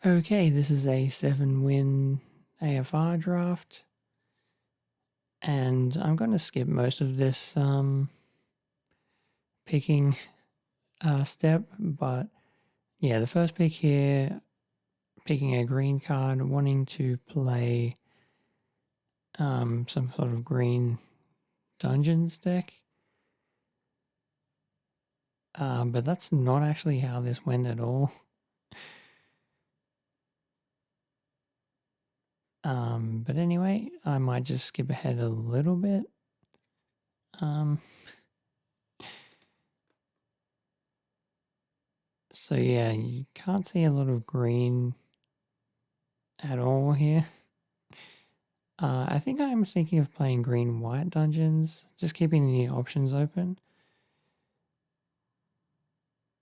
Okay, this is a 7-win AFR draft, and I'm going to skip most of this picking step, but yeah, the first pick here, picking a green card, wanting to play some sort of green dungeons deck, but that's not actually how this went at all. But anyway, I might just skip ahead a little bit. So yeah, you can't see a lot of green at all here. I think I'm thinking of playing green-white dungeons, just keeping the options open,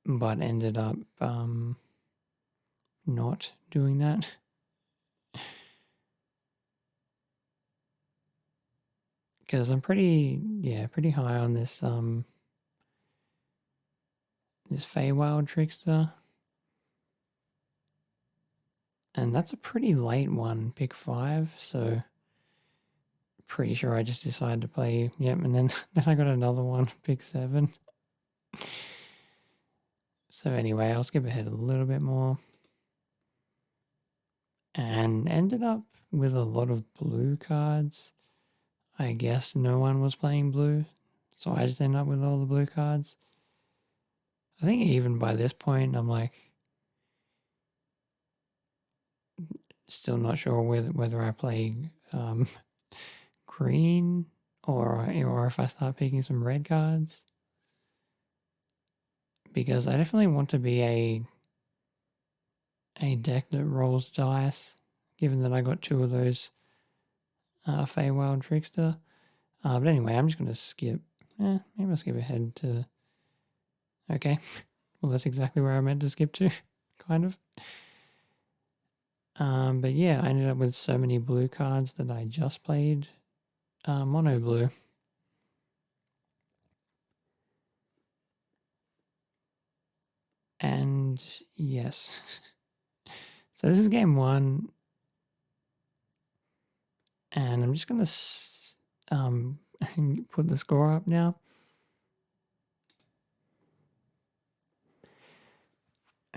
but ended up not doing that. Because I'm pretty high on this this Feywild Trickster. And that's a pretty late one, pick 5, so pretty sure I just decided to play, and then I got another one, pick 7. So anyway, I'll skip ahead a little bit more. And ended up with a lot of blue cards. I guess no one was playing blue, so I just ended up with all the blue cards. I think even by this point, I'm like, still not sure whether I play green or if I start picking some red cards, because I definitely want to be a deck that rolls dice. Given that I got 2 of those Feywild Trickster, but anyway, I'm just going to skip. Maybe I'll skip ahead to. Okay, well that's exactly where I meant to skip to, kind of. But yeah, I ended up with so many blue cards that I just played mono blue. And yes, so this is game 1, and I'm just gonna put the score up now.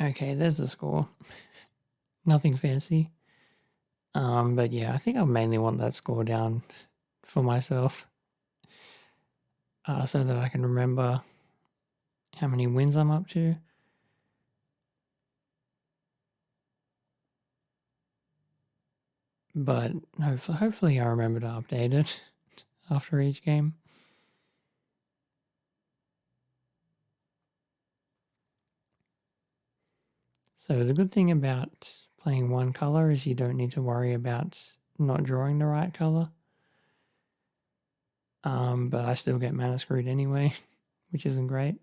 Okay, there's the score. Nothing fancy. But yeah, I think I mainly want that score down for myself, so that I can remember how many wins I'm up to. But hopefully I remember to update it after each game. So the good thing about playing one color is you don't need to worry about not drawing the right color. But I still get mana screwed anyway, which isn't great.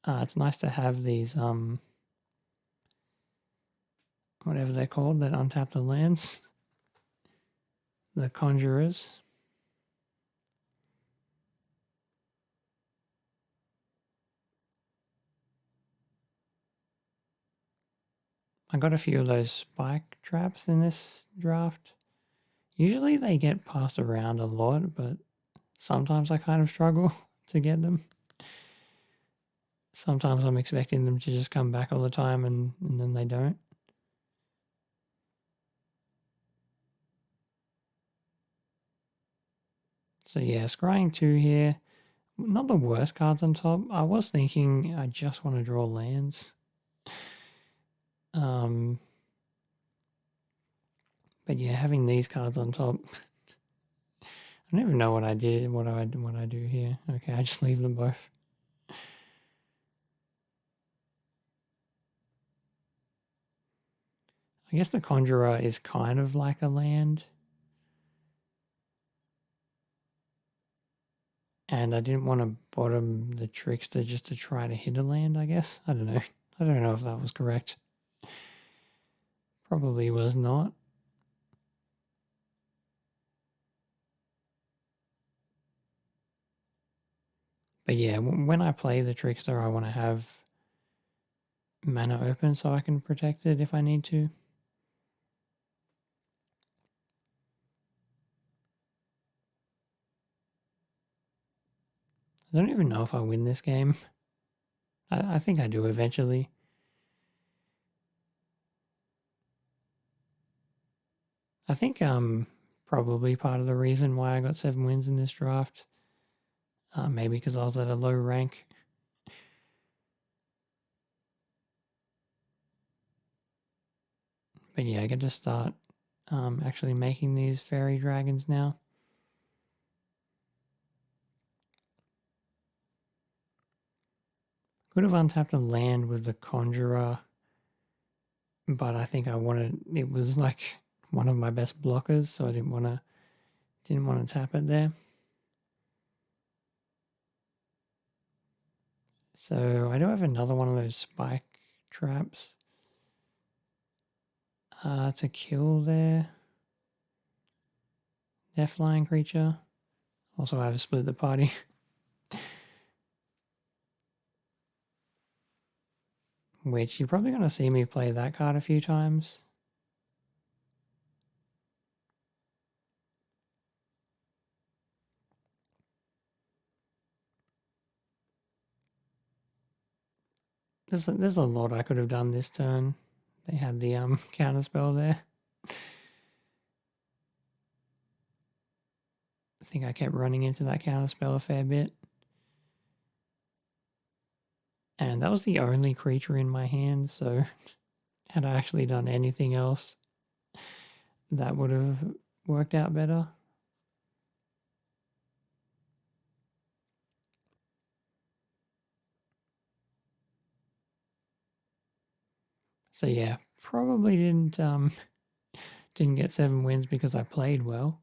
It's nice to have these whatever they're called that untap the lands, the conjurers. I got a few of those spike traps in this draft. Usually they get passed around a lot, but sometimes I kind of struggle to get them. Sometimes I'm expecting them to just come back all the time and then they don't. So yeah, scrying 2 here. Not the worst cards on top. I was thinking I just want to draw lands. But yeah, having these cards on top. I don't even know what I did, what I do here. Okay, I just leave them both. I guess the Conjurer is kind of like a land. And I didn't want to bottom the Trickster just to try to hit a land, I guess. I don't know. I don't know if that was correct. Probably was not. But yeah, when I play the Trickster, I want to have mana open so I can protect it if I need to. I don't even know if I win this game. I think I do eventually. I think probably part of the reason why I got 7 wins in this draft. Maybe because I was at a low rank. But yeah, I get to start actually making these fairy dragons now. Could have untapped a land with the Conjurer, but I think it was like one of my best blockers, so I didn't want to tap it there. So I do have another one of those spike traps to kill their flying creature. Also, I have split the party. Which you're probably going to see me play that card a few times. There's a lot I could have done this turn. They had the counter spell there. I think I kept running into that counter spell a fair bit. And that was the only creature in my hand, so had I actually done anything else, that would have worked out better. So yeah, probably didn't get 7 wins because I played well.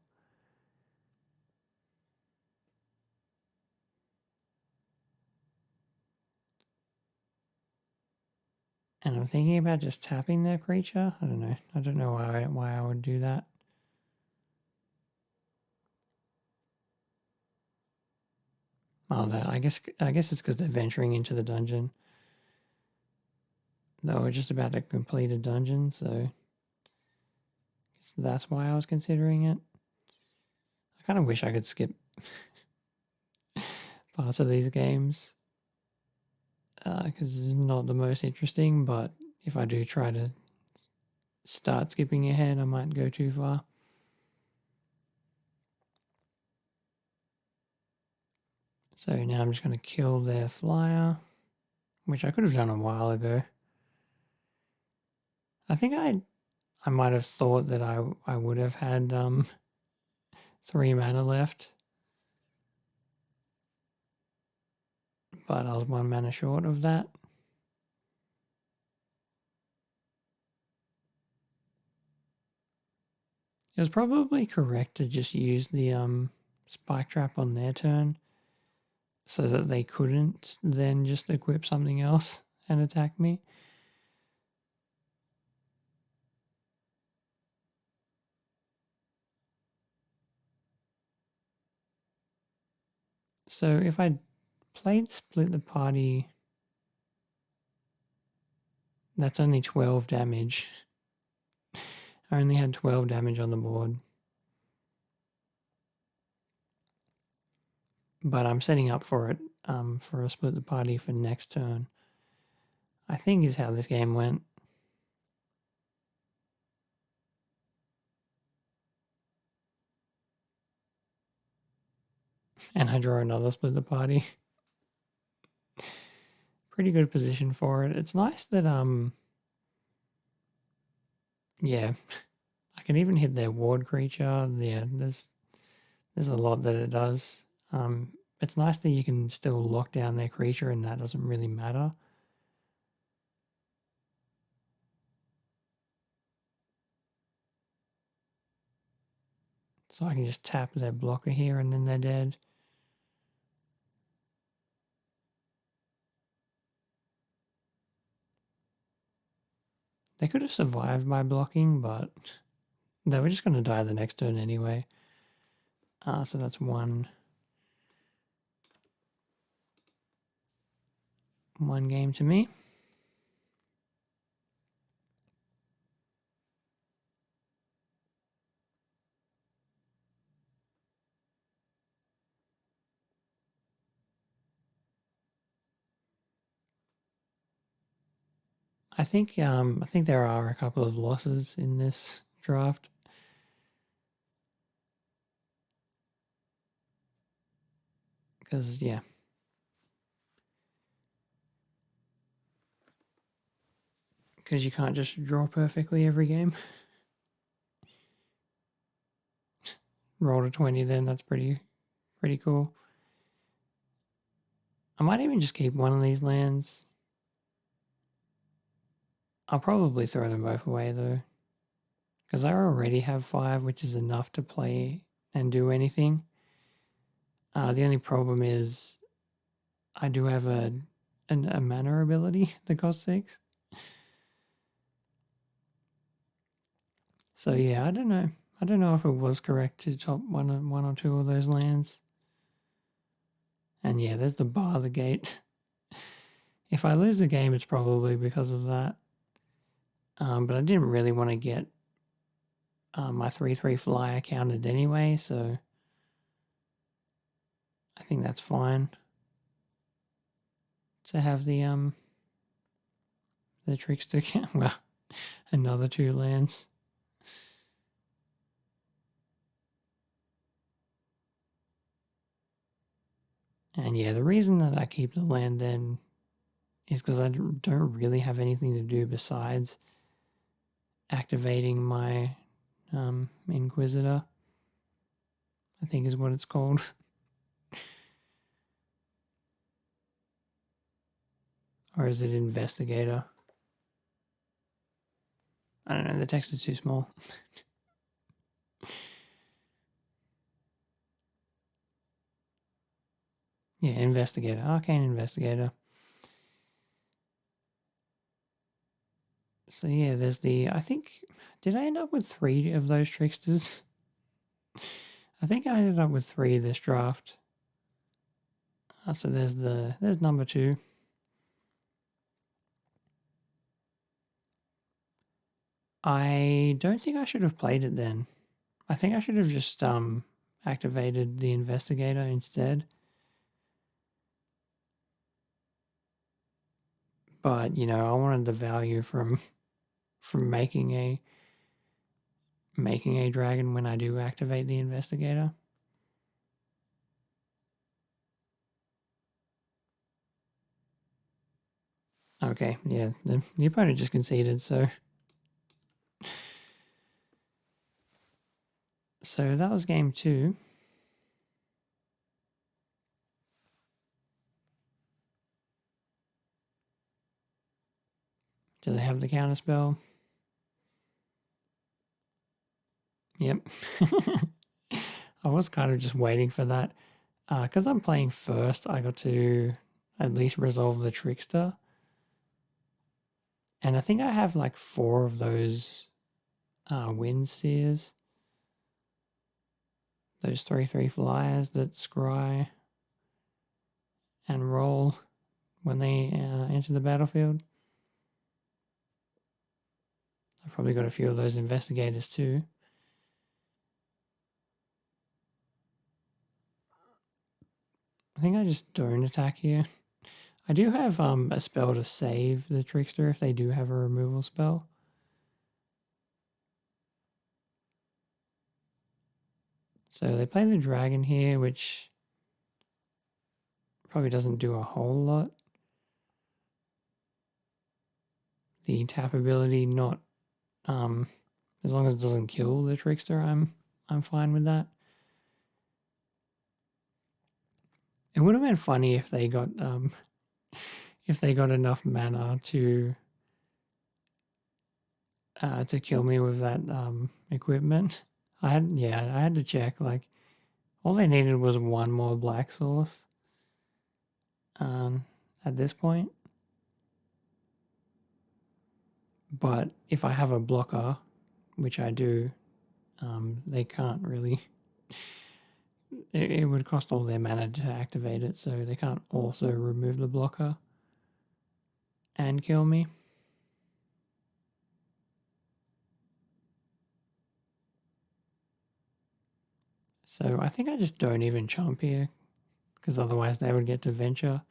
And I'm thinking about just tapping their creature. I don't know. I don't know why I would do that. Oh, I guess it's because they're venturing into the dungeon. They were just about to complete a dungeon, so that's why I was considering it. I kind of wish I could skip parts of these games because it's not the most interesting, but if I do try to start skipping ahead, I might go too far. So now I'm just going to kill their flyer, which I could have done a while ago. I think I might have thought that I would have had 3 mana left, but I was 1 mana short of that. It was probably correct to just use the spike trap on their turn so that they couldn't then just equip something else and attack me. So if I played Split the Party, that's only 12 damage. I only had 12 damage on the board. But I'm setting up for it for a Split the Party for next turn. I think is how this game went. And I draw another Split the Party. Pretty good position for it. It's nice that yeah, I can even hit their ward creature. Yeah, there's a lot that it does. It's nice that you can still lock down their creature and that doesn't really matter. So I can just tap their blocker here and then they're dead. They could have survived my blocking, but they were just going to die the next turn anyway. So that's one game to me. I think there are a couple of losses in this draft. Because yeah. Because you can't just draw perfectly every game. Roll a 20 then, that's pretty cool. I might even just keep one of these lands. I'll probably throw them both away though. Because I already have 5, which is enough to play and do anything. The only problem is I do have a mana ability that costs 6. So yeah, I don't know. I don't know if it was correct to top one or two of those lands. And yeah, there's the bar the gate. If I lose the game, it's probably because of that. But I didn't really want to get my 3/3 flyer counted anyway, so I think that's fine to have the trickster count. Well, another 2 lands. And yeah, the reason that I keep the land then is because I don't really have anything to do besides activating my Inquisitor, I think is what it's called. Or is it Investigator? I don't know, the text is too small. Yeah, Investigator, Arcane Investigator. So yeah, there's I think, did I end up with 3 of those tricksters? I think I ended up with 3 this draft. So there's number 2. I don't think I should have played it then. I think I should have just activated the Investigator instead. But you know, I wanted the value from making a dragon when I do activate the Investigator. Okay, yeah, the opponent just conceded, so that was game 2. Do they have the counter spell? Yep. I was kind of just waiting for that. Because I'm playing first, I got to at least resolve the Trickster. And I think I have like 4 of those Wind Seers. Those 3/3 flyers that scry and roll when they enter the battlefield. I've probably got a few of those Investigators too. I think I just don't attack here. I do have a spell to save the Trickster if they do have a removal spell. So they play the Dragon here, which probably doesn't do a whole lot. The tap ability, not as long as it doesn't kill the Trickster, I'm fine with that. It would have been funny if they got enough mana to kill me with that equipment. I had to check. Like, all they needed was 1 more black source. At this point, but if I have a blocker, which I do, they can't really. It would cost all their mana to activate it, so they can't also remove the blocker and kill me. So I think I just don't even chomp here, because otherwise they would get to venture.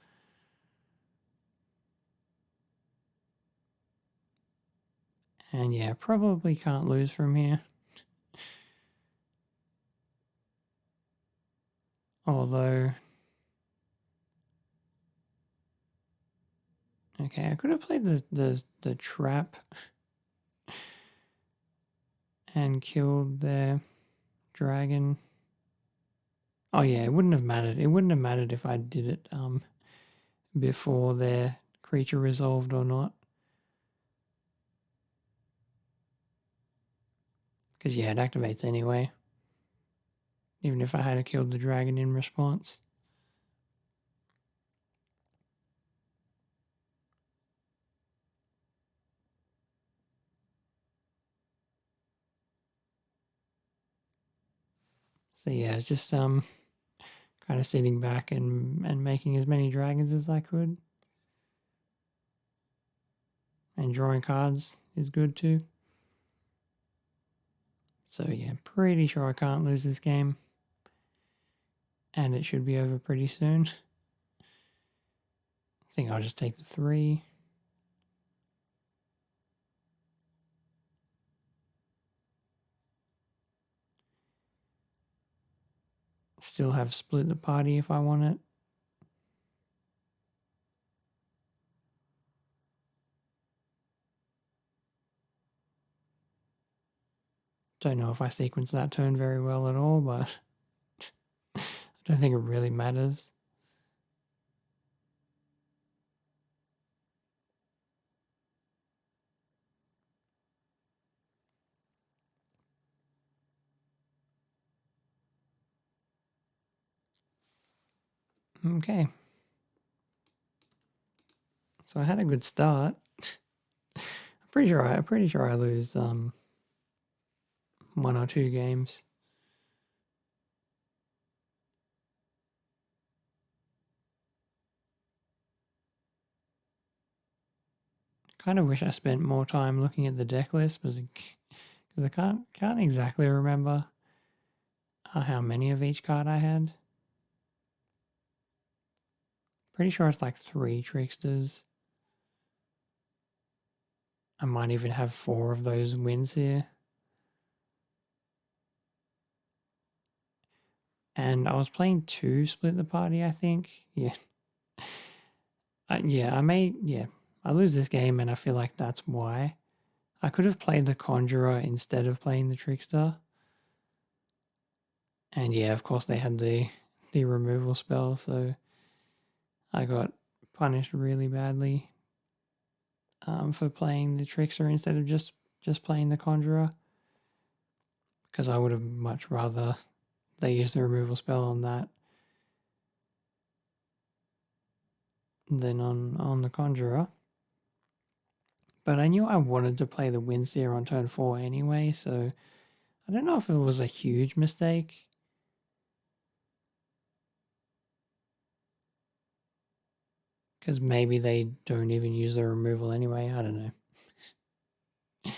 And yeah, probably can't lose from here. Although, okay, I could have played the trap and killed their dragon. Oh yeah, it wouldn't have mattered. It wouldn't have mattered if I did it before their creature resolved or not. Because yeah, it activates anyway. Even if I had killed the dragon in response. So yeah, it's just kind of sitting back and making as many dragons as I could. And drawing cards is good too. So yeah, pretty sure I can't lose this game. And it should be over pretty soon. I think I'll just take the 3. Still have split the party if I want it. Don't know if I sequenced that turn very well at all, but I don't think it really matters. Okay. So I had a good start. I'm pretty sure I lose 1 or 2 games. Kind of wish I spent more time looking at the deck list because I can't exactly remember how many of each card I had. Pretty sure it's like 3 tricksters. I might even have 4 of those wins here. And I was playing 2 split the party, I think. Yeah. I lose this game and I feel like that's why. I could have played the Conjurer instead of playing the Trickster. And yeah, of course they had the removal spell, so I got punished really badly for playing the Trickster instead of just playing the Conjurer. Because I would have much rather they use the removal spell on that than on the Conjurer. But I knew I wanted to play the Windseer on turn 4 anyway, so I don't know if it was a huge mistake. Because maybe they don't even use the removal anyway. I don't know.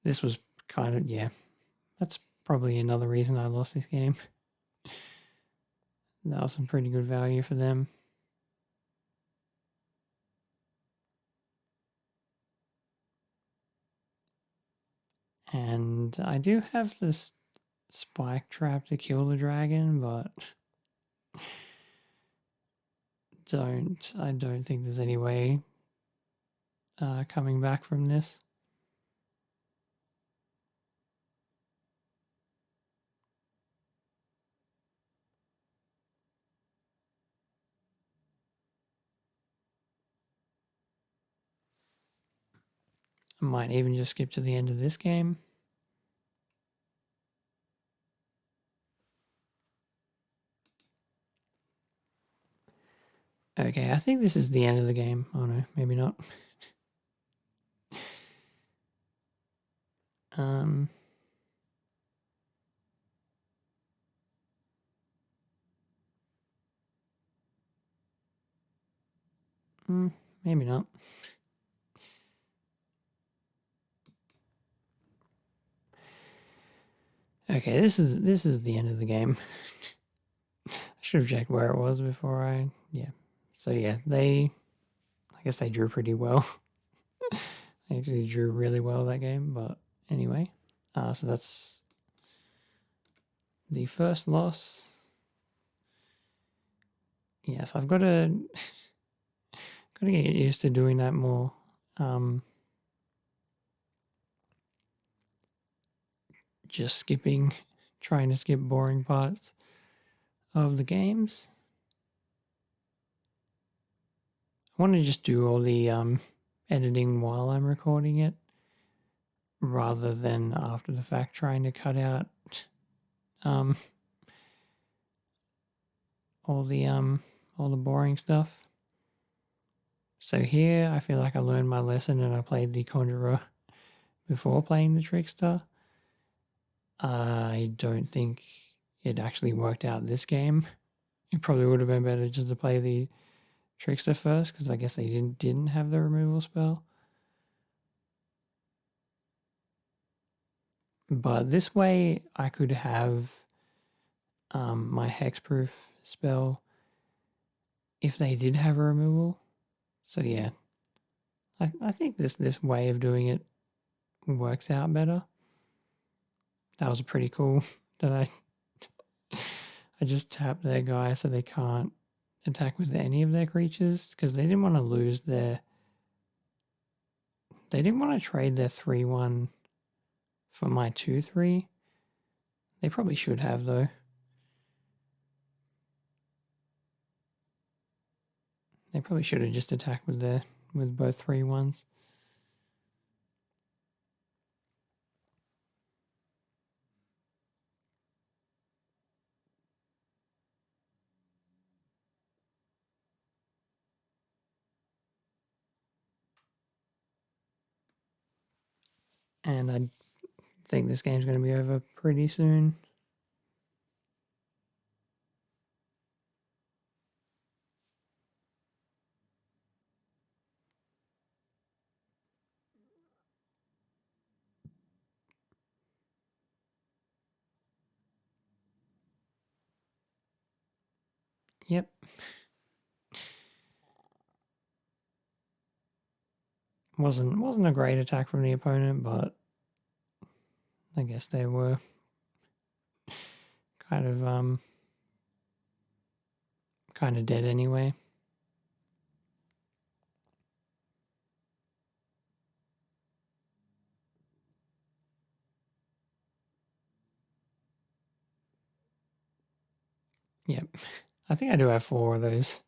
This was kind of, yeah. That's probably another reason I lost this game. That was some pretty good value for them. And I do have this spike trap to kill the dragon, but I don't think there's any way coming back from this. I might even just skip to the end of this game. Okay, I think this is the end of the game. Oh no, maybe not. Maybe not. Okay, this is the end of the game. I should have checked where it was before yeah. So yeah, I guess they drew pretty well. actually drew really well that game, but anyway. So that's the first loss. Yes, I've got to get used to doing that more. Just skipping, trying to skip boring parts of the games. I want to just do all the editing while I'm recording it, rather than after the fact trying to cut out all the boring stuff. So here I feel like I learned my lesson and I played the Conjurer before playing the Trickster. I don't think it actually worked out this game. It probably would have been better just to play the Trickster first, because I guess they didn't have the removal spell. But this way I could have my Hexproof spell if they did have a removal. So yeah, I think this way of doing it works out better. That was pretty cool that I just tapped their guy so they can't attack with any of their creatures, because they didn't want to lose their... They didn't want to trade their 3/1 for my 2/3. They probably should have, though. They probably should have just attacked with both 3/1s. And I think this game's going to be over pretty soon. Yep. Wasn't a great attack from the opponent, but I guess they were kind of dead anyway. Yep. I think I do have 4 of those.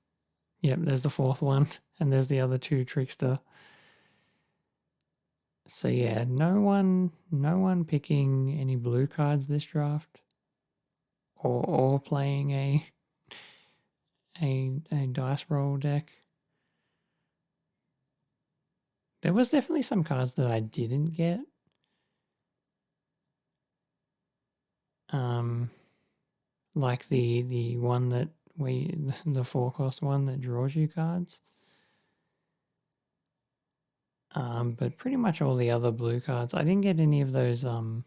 Yep, there's the 4th one, and there's the other 2 Trickster. So yeah, no one picking any blue cards this draft, or playing a dice roll deck. There was definitely some cards that I didn't get. Like the one that the 4-cost one that draws you cards. But pretty much all the other blue cards. I didn't get any of those the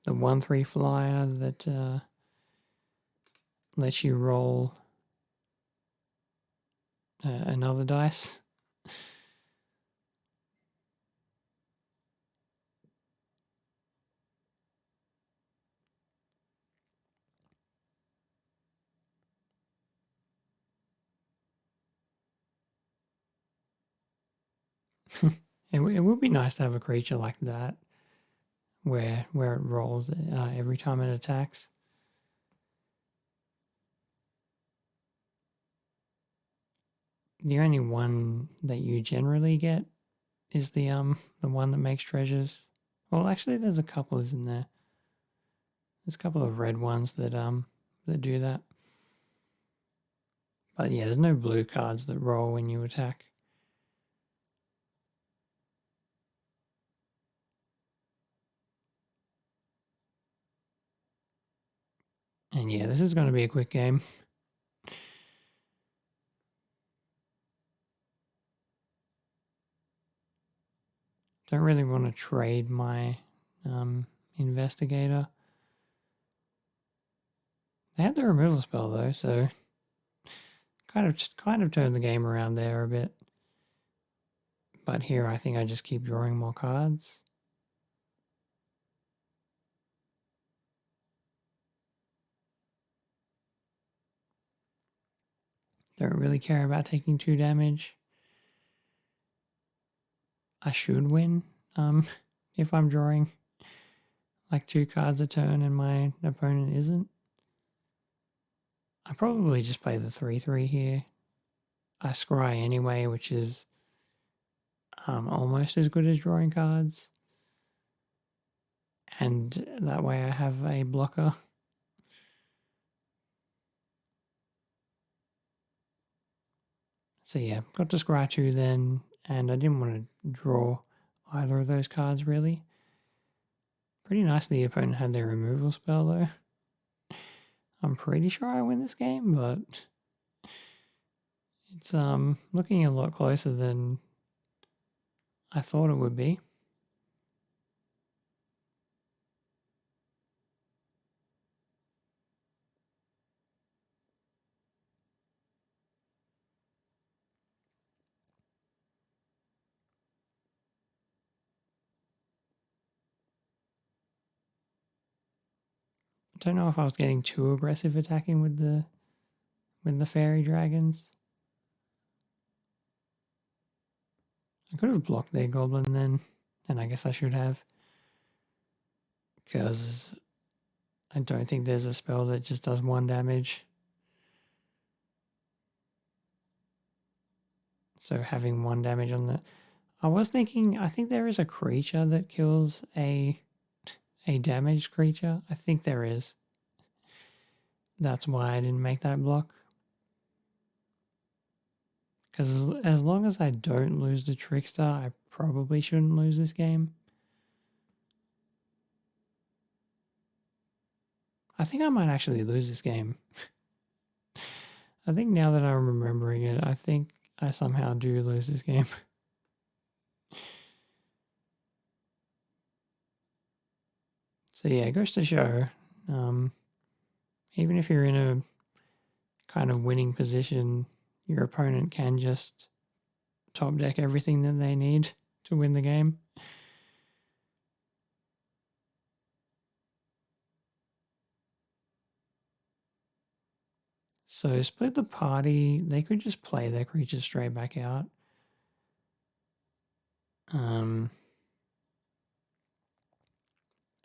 1/3 flyer that lets you roll another dice. It would be nice to have a creature like that, where it rolls every time it attacks. The only one that you generally get is the one that makes treasures. Well, actually, there's a couple, isn't there? There's a couple of red ones that do that. But yeah, there's no blue cards that roll when you attack. And yeah, this is going to be a quick game. Don't really want to trade my investigator. They had the removal spell though, so kind of turned the game around there a bit. But here I think I just keep drawing more cards. Don't really care about taking 2 damage. I should win if I'm drawing like 2 cards a turn and my opponent isn't. I probably just play the 3/3 here. I scry anyway, which is almost as good as drawing cards. And that way I have a blocker. So yeah, got to scry 2 then, and I didn't want to draw either of those cards really. Pretty nice the opponent had their removal spell though. I'm pretty sure I win this game, but it's looking a lot closer than I thought it would be. I don't know if I was getting too aggressive attacking with the fairy dragons. I could have blocked their goblin then, and I guess I should have. Because I don't think there's a spell that just does 1 damage. So having 1 damage on the... I was thinking, I think there is a creature that kills a damaged creature. I think there is. That's why I didn't make that block. Because as long as I don't lose the Trickster, I probably shouldn't lose this game. I think I might actually lose this game. I think now that I'm remembering it, I think I somehow do lose this game. So yeah, it goes to show, even if you're in a kind of winning position, your opponent can just top deck everything that they need to win the game. So split the party, they could just play their creatures straight back out.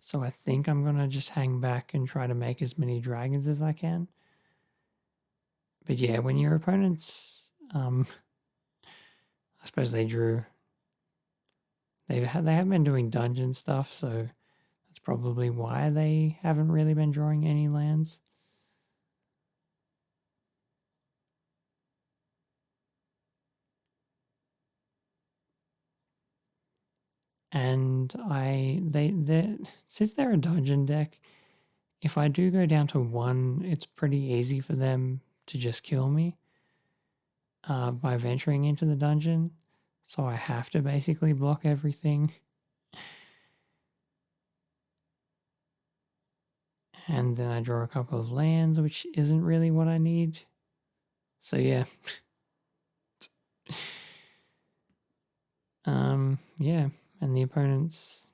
So I think I'm going to just hang back and try to make as many dragons as I can. But yeah, when your opponents, I suppose they drew, they have been doing dungeon stuff, so that's probably why they haven't really been drawing any lands. And since they're a dungeon deck, if I do go down to 1, it's pretty easy for them to just kill me by venturing into the dungeon. So I have to basically block everything. And then I draw a couple of lands, which isn't really what I need. So yeah. Yeah, and the opponent's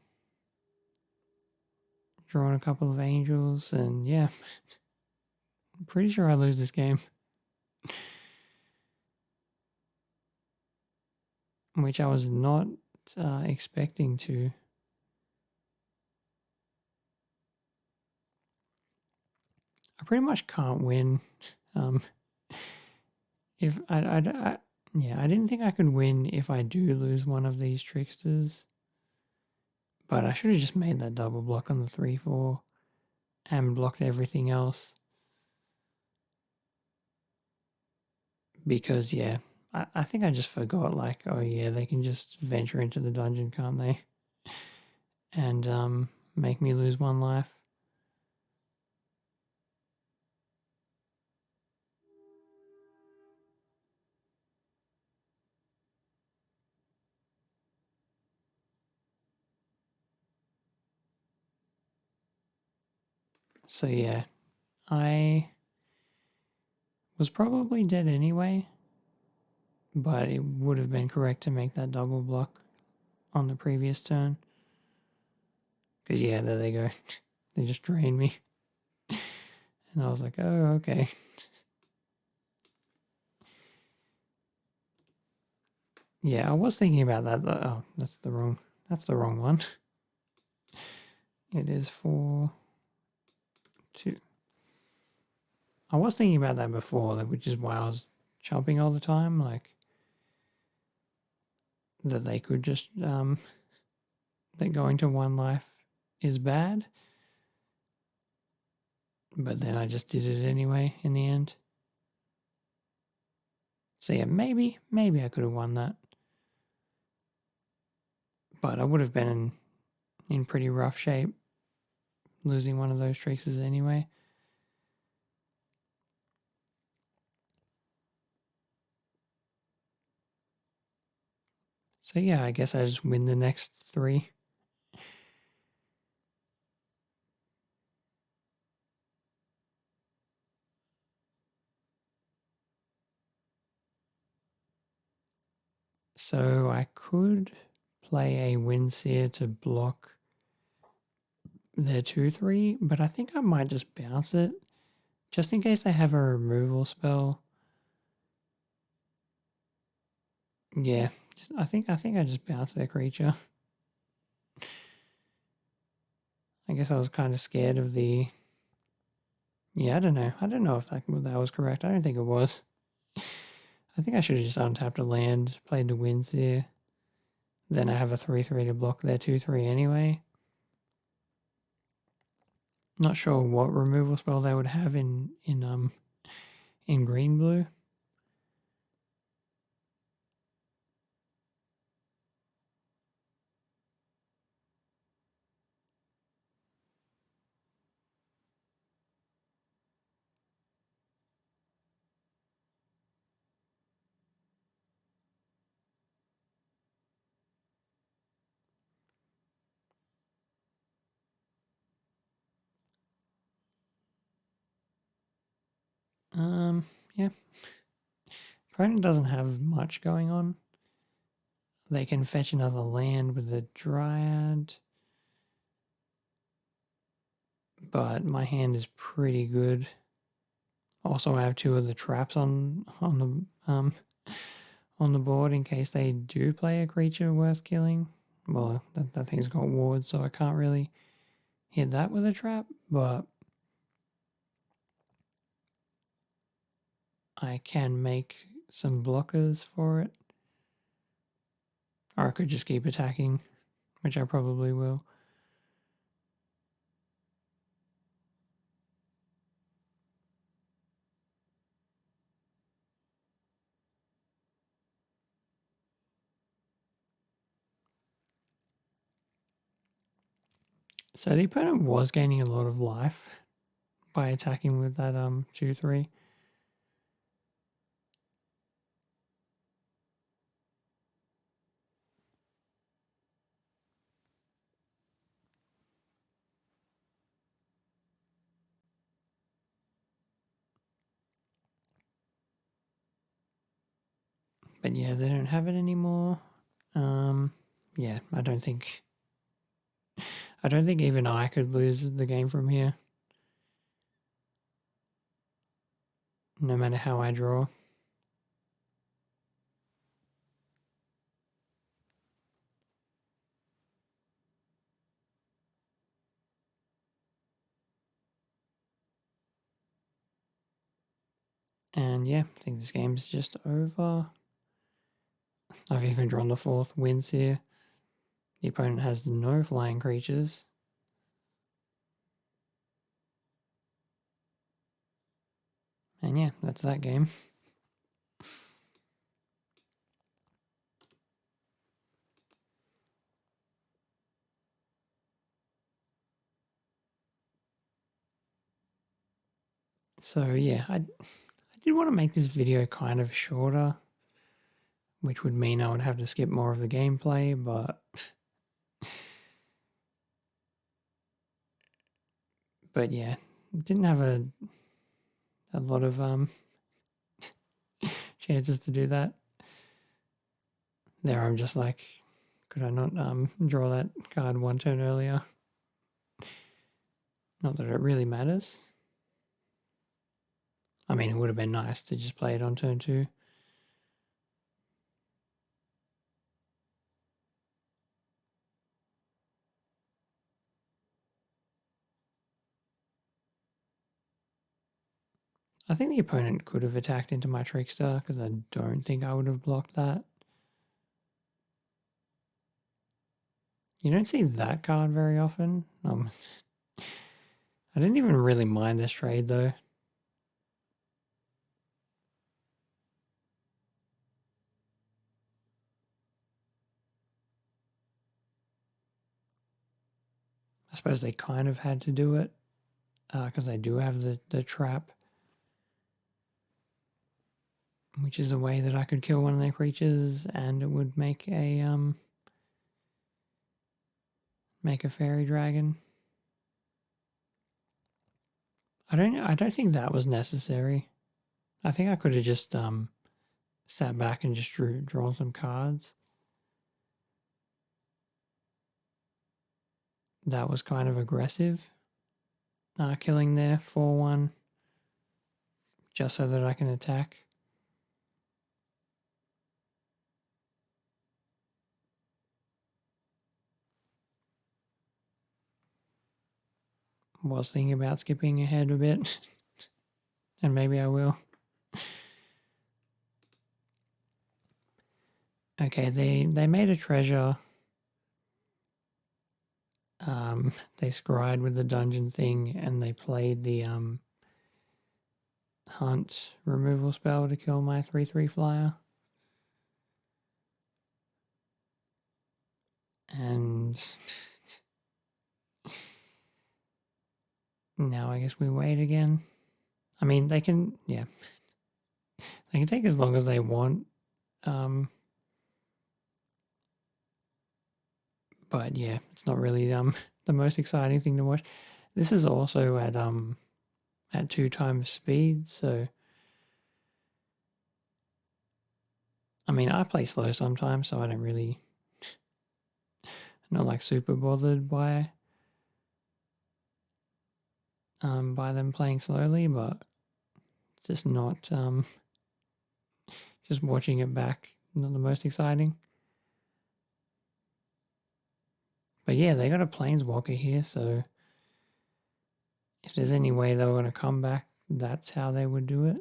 drawn a couple of angels, and yeah, I'm pretty sure I lose this game. Which I was not expecting to. I pretty much can't win. If I didn't think I could win if I do lose one of these tricksters. But I should have just made that double block on the 3/4 and blocked everything else. Because yeah, I think I just forgot, like, oh yeah, they can just venture into the dungeon, can't they? And make me lose 1 life. So yeah, I was probably dead anyway, but it would have been correct to make that double block on the previous turn. Because, yeah, there they go. They just drained me. And I was like, oh, okay. Yeah, I was thinking about that. Oh, that's the wrong one. It is 4, 2. I was thinking about that before, which is why I was chomping all the time, like that they could just that going to 1 life is bad. But then I just did it anyway in the end. So yeah, maybe I could have won that. But I would have been in pretty rough shape losing one of those tricksters anyway. So yeah, I guess I just win the next 3. So I could play a Windseer to block their 2/3, but I think I might just bounce it, just in case they have a removal spell. Yeah, I think I just bounce their creature. I guess I was kind of scared of the. Yeah, I don't know. I don't know if that was correct. I don't think it was. I think I should have just untapped a land, played the Windseer. Then I have a 3/3 to block their 2/3 anyway. Not sure what removal spell they would have in green blue. Yeah. Opponent doesn't have much going on. They can fetch another land with the Dryad. But my hand is pretty good. Also, I have 2 of the traps on the board in case they do play a creature worth killing. Well, that thing's got wards, so I can't really hit that with a trap, but I can make some blockers for it. Or I could just keep attacking, which I probably will. So the opponent was gaining a lot of life by attacking with that 2/3. But yeah, they don't have it anymore. Yeah, I don't think even I could lose the game from here. No matter how I draw. And yeah, I think this game's just over. I've even drawn the 4th Windseer. The opponent has no flying creatures. And yeah, that's that game. So yeah, I did want to make this video kind of shorter, which would mean I would have to skip more of the gameplay, but yeah, didn't have a lot of chances to do that. there I'm just like, could I not draw that card one turn earlier? Not that it really matters. I mean, it would have been nice to just play it on turn 2. I think the opponent could have attacked into my Trickster because I don't think I would have blocked that. You don't see that card very often. I didn't even really mind this trade though. I suppose they kind of had to do it because they do have the trap, which is a way that I could kill one of their creatures and it would make a fairy dragon. I don't think that was necessary. I think I could have just sat back and just drawn some cards. That was kind of aggressive. Killing there 4-1 just so that I can attack. Was thinking about skipping ahead a bit and maybe I will. Okay, they made a treasure. They scryed with the dungeon thing and they played the hunt removal spell to kill my 3/3 flyer. And now I guess we wait again. I mean, they can, yeah. They can take as long as they want. But yeah, it's not really the most exciting thing to watch. This is also at 2 times speed, so I mean I play slow sometimes, so I don't really not like super bothered by them playing slowly, but just not just watching it back, not the most exciting. But yeah, they got a Planeswalker here, so if there's any way they were going to come back, that's how they would do it.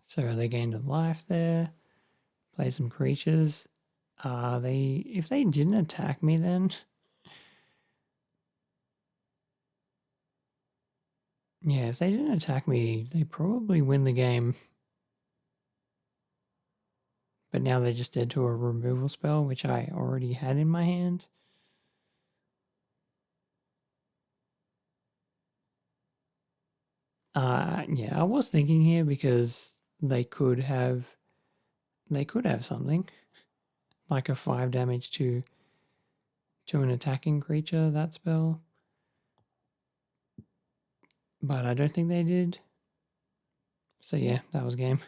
So they gained a life there, play some creatures. If they didn't attack me then, yeah, if they didn't attack me, they probably win the game. But now they're just dead to a removal spell, which I already had in my hand. Yeah, I was thinking here because they could have something like a 5 damage to an attacking creature, that spell. But I don't think they did. So yeah, that was game.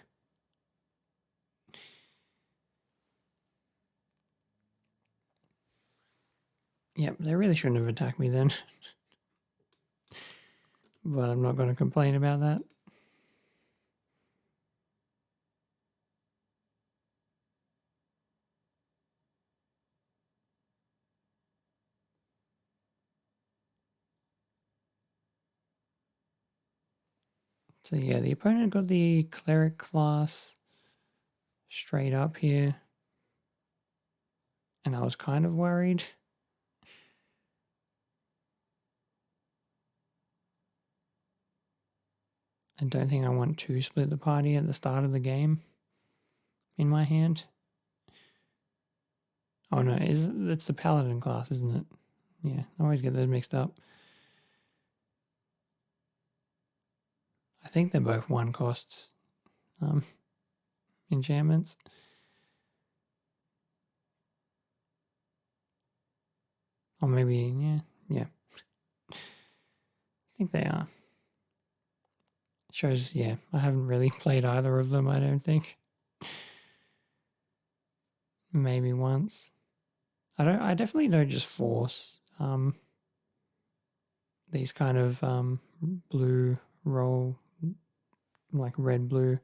Yep, they really shouldn't have attacked me then. But I'm not going to complain about that. So yeah, the opponent got the cleric class straight up here. And I was kind of worried. I don't think I want to split the party at the start of the game in my hand. Oh no, it's the paladin class, isn't it? Yeah, I always get those mixed up. I think they're both 1 costs enchantments. Or maybe, yeah. I think they are. Shows, yeah, I haven't really played either of them, I don't think. Maybe once. I definitely don't just force these kind of blue roll, like red blue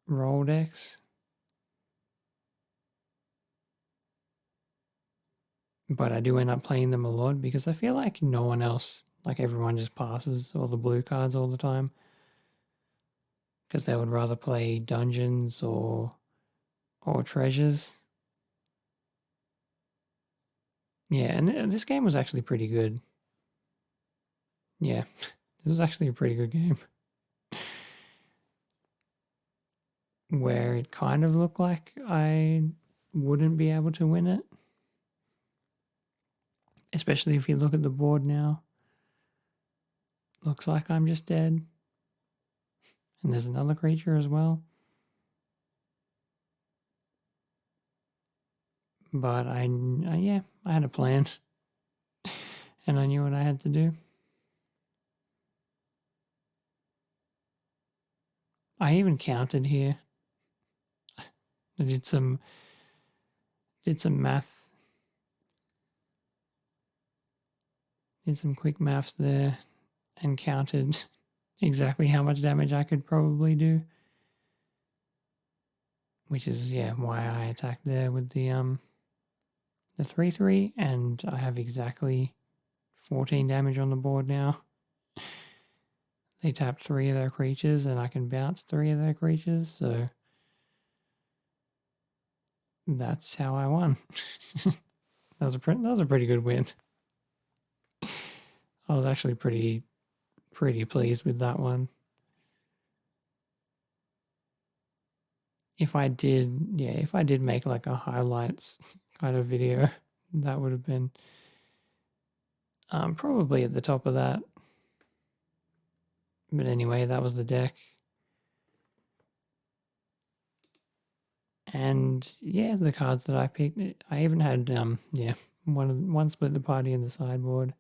roll decks. But I do end up playing them a lot because I feel like no one else, like everyone just passes all the blue cards all the time. Because they would rather play dungeons or treasures. Yeah, and this game was actually pretty good. Yeah, this was actually a pretty good game. Where it kind of looked like I wouldn't be able to win it. Especially if you look at the board now. Looks like I'm just dead. And there's another creature as well. But I had a plan. And I knew what I had to do. I even counted here. I did some math. Did some quick maths there and counted exactly how much damage I could probably do. Which is, yeah, why I attacked there with the 3/3, and I have exactly 14 damage on the board now. They tapped 3 of their creatures, and I can bounce 3 of their creatures, so that's how I won. That was a pretty good win. I was actually pretty pleased with that one. If I did make like a highlights kind of video, that would have been probably at the top of that. But anyway, that was the deck. And yeah, the cards that I picked, I even had one split the party in the sideboard.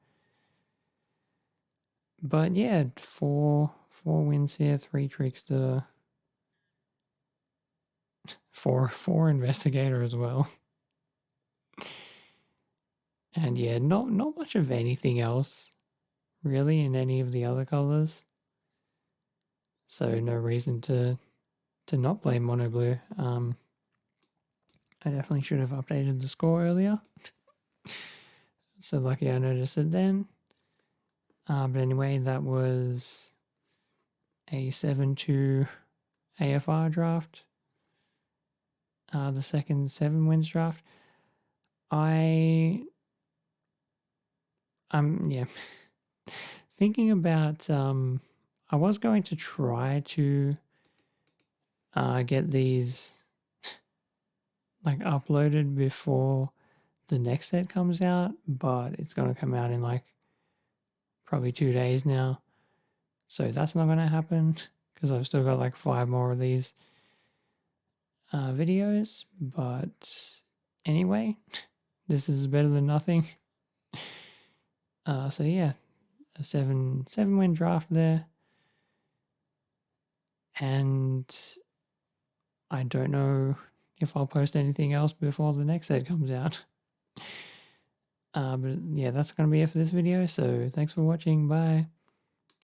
But yeah, four wins here, 3 trickster, 4 investigator as well. And yeah, not much of anything else really in any of the other colors. So no reason to not play mono blue. I definitely should have updated the score earlier. So lucky I noticed it then. But anyway, that was a 7-2 AFR draft. The second 7 wins draft. I'm thinking about I was going to try to get these like uploaded before the next set comes out, but it's going to come out in like probably 2 days now. So that's not going to happen because I've still got like 5 more of these videos. But anyway, this is better than nothing. So yeah, a 7 win draft there. And I don't know if I'll post anything else before the next set comes out. But yeah, that's going to be it for this video. So thanks for watching. Bye.